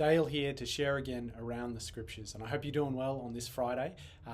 Dale here to share again around the scriptures, and I hope you're doing well on this Friday,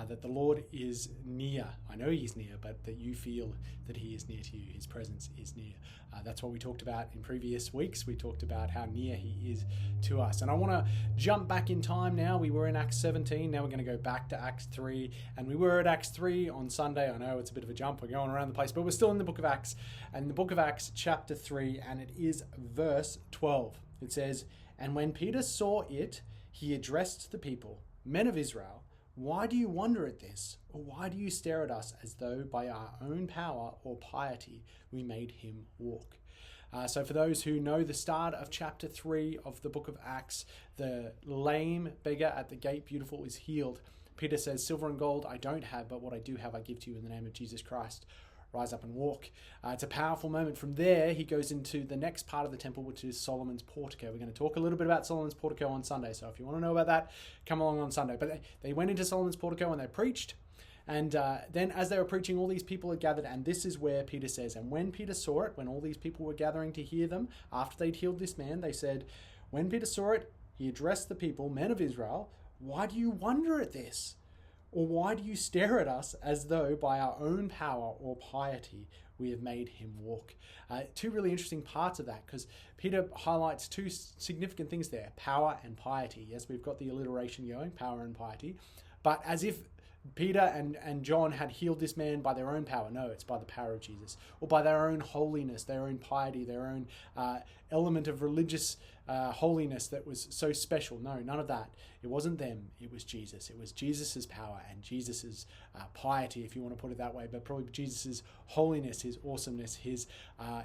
that the Lord is near. I know He's near, but that you feel that He is near to you. His presence is near. That's what we talked about in previous weeks. We talked about how near He is to us. And I want to jump back in time now. We were in Acts 17. Now we're going to go back to Acts 3. And we were at Acts 3 on Sunday. I know it's a bit of a jump. We're going around the place, but we're still in the book of Acts. And the book of Acts, chapter 3, and it is verse 12. It says, "And when Peter saw it, he addressed the people, 'Men of Israel, why do you wonder at this? Or why do you stare at us as though by our own power or piety we made him walk?'" So for those who know the start of chapter 3 of the book of Acts, the lame beggar at the gate beautiful is healed. Peter says, "Silver and gold I don't have, but what I do have I give to you in the name of Jesus Christ. Rise up and walk." It's a powerful moment. From there, he goes into the next part of the temple, which is Solomon's portico. We're going to talk a little bit about Solomon's portico on Sunday. So if you want to know about that, come along on Sunday. But they went into Solomon's portico and they preached. And then as they were preaching, all these people had gathered. And this is where Peter says, "And when Peter saw it," when all these people were gathering to hear them, after they'd healed this man, they said, "When Peter saw it, he addressed the people, 'Men of Israel, why do you wonder at this? Or why do you stare at us as though by our own power or piety we have made him walk?'" Two really interesting parts of that, because Peter highlights two significant things there, power and piety. Yes, we've got the alliteration going, power and piety, but as if Peter and John had healed this man by their own power. No, it's by the power of Jesus, or by their own holiness, their own piety, their own element of religious holiness that was so special. No, none of that. It wasn't them. It was Jesus. It was Jesus's power and Jesus's piety, if you want to put it that way, but probably Jesus's holiness, his awesomeness, his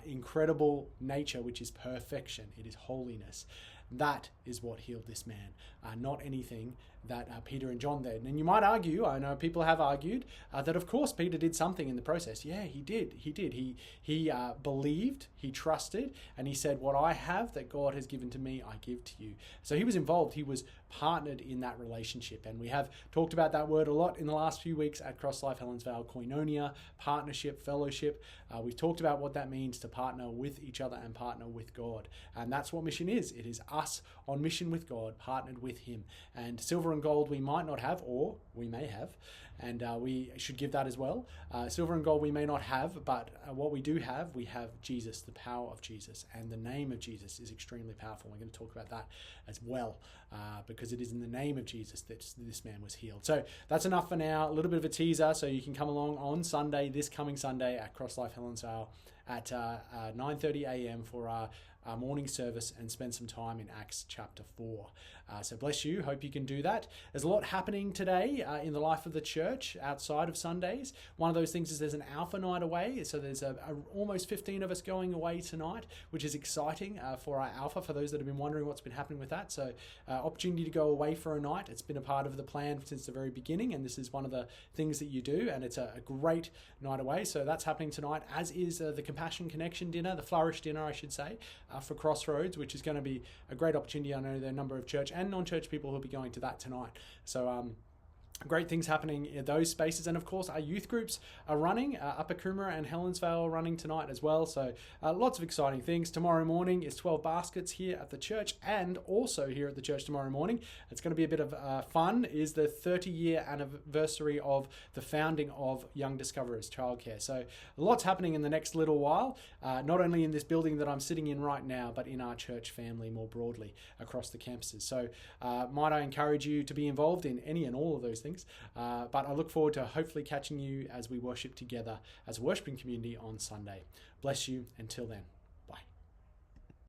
incredible nature, which is perfection. It is holiness. That is what healed this man, not anything that Peter and John did. And you might argue, I know people have argued, that of course Peter did something in the process. Yeah, he did. He believed, he trusted, and he said, "What I have that God has given to me, I give to you." So he was involved. He was partnered in that relationship. And we have talked about that word a lot in the last few weeks at Cross Life Helensvale, koinonia, partnership, fellowship. We've talked about what that means to partner with each other and partner with God. And that's what mission is. It is us on mission with God, partnered with him. And silver and gold we might not have, or we may have, and we should give that as well. Silver and gold we may not have, but what we do have, we have Jesus, the power of Jesus, and the name of Jesus is extremely powerful. We're going to talk about that as well, because it is in the name of Jesus that this man was healed. So that's enough for now. A little bit of a teaser, so you can come along on Sunday, this coming Sunday at Cross Life Helensvale at 9:30 a.m. for our morning service and spend some time in Acts chapter 4. So bless you. Hope you can do that. There's a lot happening today in the life of the church outside of Sundays. One of those things is there's an Alpha night away. So there's almost 15 of us going away tonight, which is exciting for our Alpha, for those that have been wondering what's been happening with that. So opportunity to go away for a night. It's been a part of the plan since the very beginning, and this is one of the things that you do, and it's a great night away. So that's happening tonight, as is the Compassion Connection dinner, the Flourish dinner, I should say, for Crossroads, which is going to be a great opportunity. I know there are a number of church and non-church people who will be going to that tonight. So great things happening in those spaces. And of course, our youth groups are running. Upper Coomera and Helensvale are running tonight as well. So lots of exciting things. Tomorrow morning is 12 baskets here at the church, and also here at the church tomorrow morning. It's going to be a bit of fun, is the 30-year anniversary of the founding of Young Discoverers Childcare. So lots happening in the next little while, not only in this building that I'm sitting in right now, but in our church family more broadly across the campuses. So might I encourage you to be involved in any and all of those things. But I look forward to hopefully catching you as we worship together as a worshiping community on Sunday. Bless you until then.